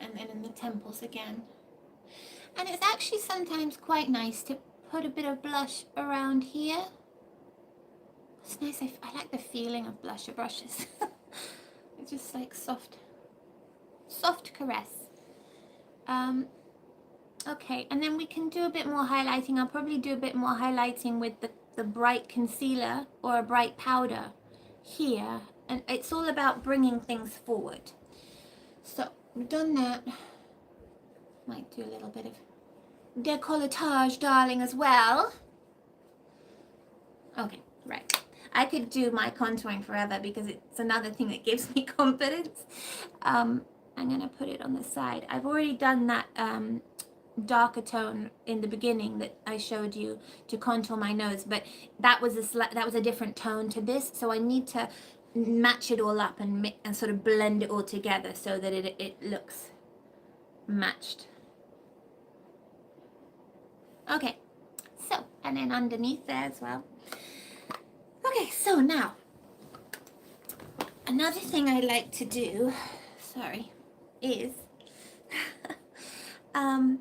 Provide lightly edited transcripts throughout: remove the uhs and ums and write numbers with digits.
and then in the temples again. And it's actually sometimes quite nice to put a bit of blush around here. It's nice. I like the feeling of blusher brushes. It's just like soft caress. Okay, and then we can do a bit more highlighting. I'll probably do a bit more highlighting with the bright concealer or a bright powder here. And it's all about bringing things forward. So we've done that. Might do a little bit of décolletage, darling, as well. Okay, right. I could do my contouring forever because it's another thing that gives me confidence. I'm going to put it on the side. I've already done that darker tone in the beginning that I showed you to contour my nose, but that was a different tone to this, so I need to match it all up and sort of blend it all together so that it looks matched. Okay, so, and then underneath there as well. Okay, so now, another thing I like to do, sorry, is, I'd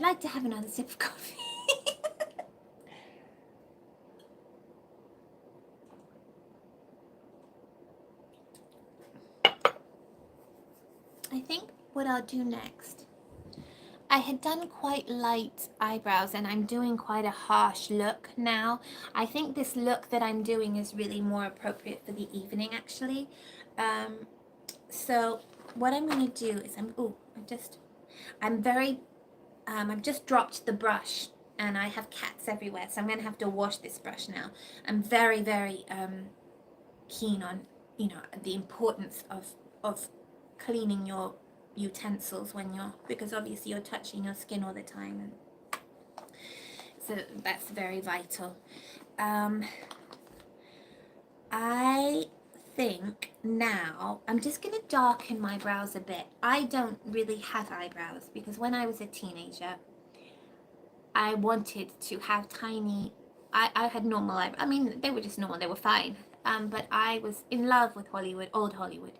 like to have another sip of coffee. I think what I'll do next, I had done quite light eyebrows and I'm doing quite a harsh look now. I think this look that I'm doing is really more appropriate for the evening actually. So what I'm going to do is I've just dropped the brush and I have cats everywhere, so I'm going to have to wash this brush now. I'm very, very keen on, the importance of cleaning your utensils because obviously you're touching your skin all the time, and so that's very vital. I think now I'm just going to darken my brows a bit. I don't really have eyebrows because when I was a teenager I wanted to have tiny, I had normal eyebrows. I mean, they were just normal, they were fine, but I was in love with Hollywood, old Hollywood,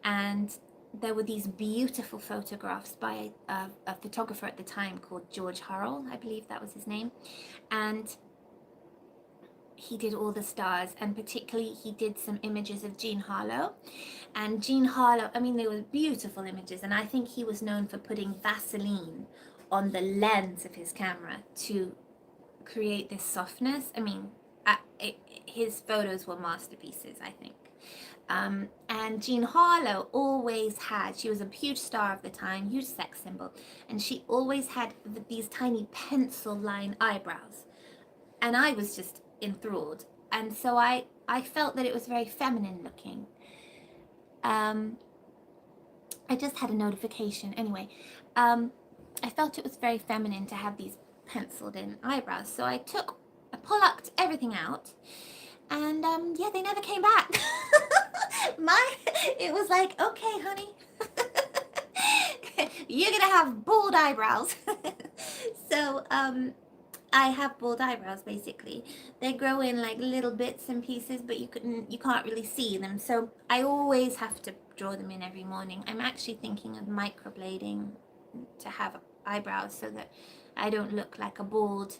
and there were these beautiful photographs by a photographer at the time called George Hurrell, I believe that was his name, and he did all the stars, and particularly he did some images of Jean Harlow. And Jean Harlow, I mean, they were beautiful images, and I think he was known for putting Vaseline on the lens of his camera to create this softness. I mean, his photos were masterpieces, I think. And Jean Harlow always had, she was a huge star of the time, huge sex symbol, and she always had these tiny pencil line eyebrows, and I was just enthralled, and so I felt that it was very feminine looking. I just had a notification anyway. I felt it was very feminine to have these penciled in eyebrows, so I plucked everything out, and yeah, they never came back. It was like, okay honey, you're gonna have bald eyebrows. So I have bald eyebrows basically. They grow in like little bits and pieces, but you can't really see them. So I always have to draw them in every morning. I'm actually thinking of microblading to have eyebrows so that I don't look like a bald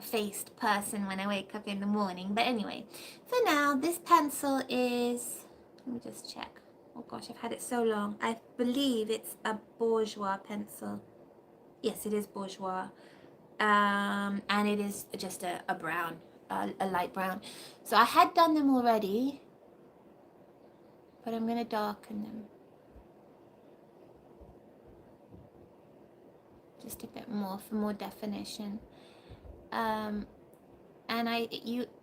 faced person when I wake up in the morning. But anyway, for now this pencil is, let me just check. Oh gosh, I've had it so long. I believe it's a Bourjois pencil. Yes, it is Bourjois. And it is just a brown, a light brown. So I had done them already, but I'm going to darken them just a bit more for more definition. And I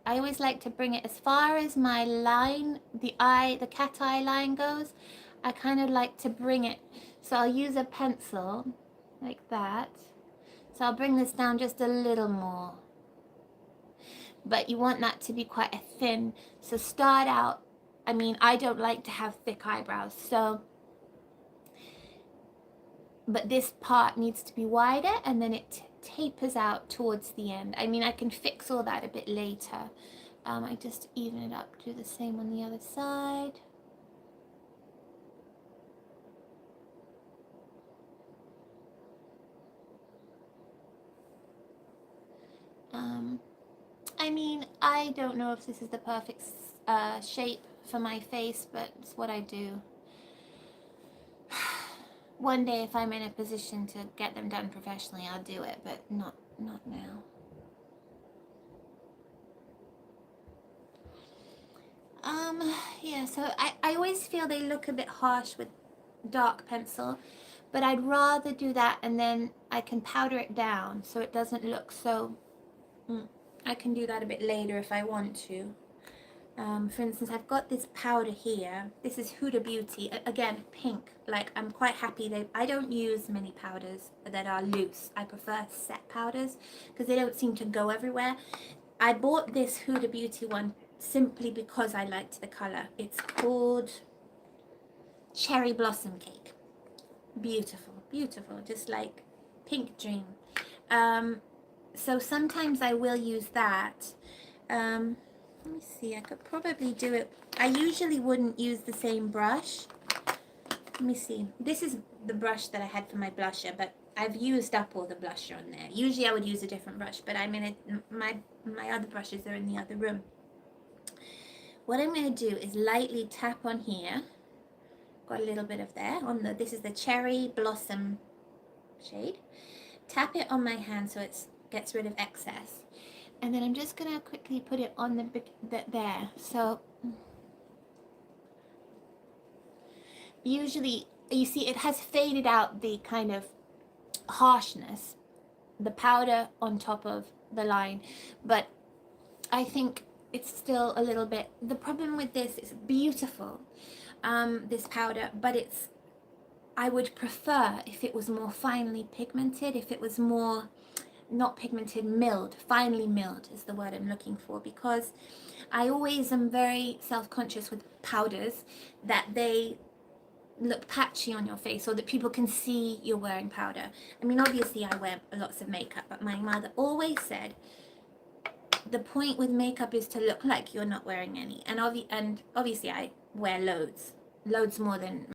always like to bring it as far as my line, the cat eye line goes. I kind of like to bring it, so I'll use a pencil like that. So I'll bring this down just a little more, but you want that to be quite a thin, so start out, I mean, I don't like to have thick eyebrows, so, but this part needs to be wider, and then it tapers out towards the end. I mean, I can fix all that a bit later. I just even it up, do the same on the other side. I don't know if this is the perfect shape for my face, but it's what I do. One day if I'm in a position to get them done professionally, I'll do it, but not now. Yeah, so I always feel they look a bit harsh with dark pencil, but I'd rather do that and then I can powder it down so it doesn't look so, I can do that a bit later if I want to. For instance, I've got this powder here. This is Huda Beauty, again, pink. Like, I'm quite happy that I don't use many powders that are loose. I prefer set powders because they don't seem to go everywhere. I bought this Huda Beauty one simply because I liked the color. It's called Cherry Blossom Cake. Beautiful, beautiful, just like pink dream. So sometimes I will use that. Let me see, I could probably do it. I usually wouldn't use the same brush. Let me see. This is the brush that I had for my blusher, but I've used up all the blusher on there. Usually I would use a different brush, but I'm in it. My other brushes are in the other room. What I'm going to do is lightly tap on here. Got a little bit of there on the. This is the Cherry Blossom shade. Tap it on my hand so it gets rid of excess. And then I'm just going to quickly put it on there. So usually, you see, it has faded out the kind of harshness, the powder on top of the line, but I think it's still a little bit, the problem with this is beautiful, this powder, but I would prefer if it was more finely pigmented, if it was more not pigmented, milled, finely milled is the word I'm looking for, because I always am very self-conscious with powders that they look patchy on your face or that people can see you're wearing powder. I mean, obviously I wear lots of makeup, but my mother always said the point with makeup is to look like you're not wearing any. And obviously I wear loads more than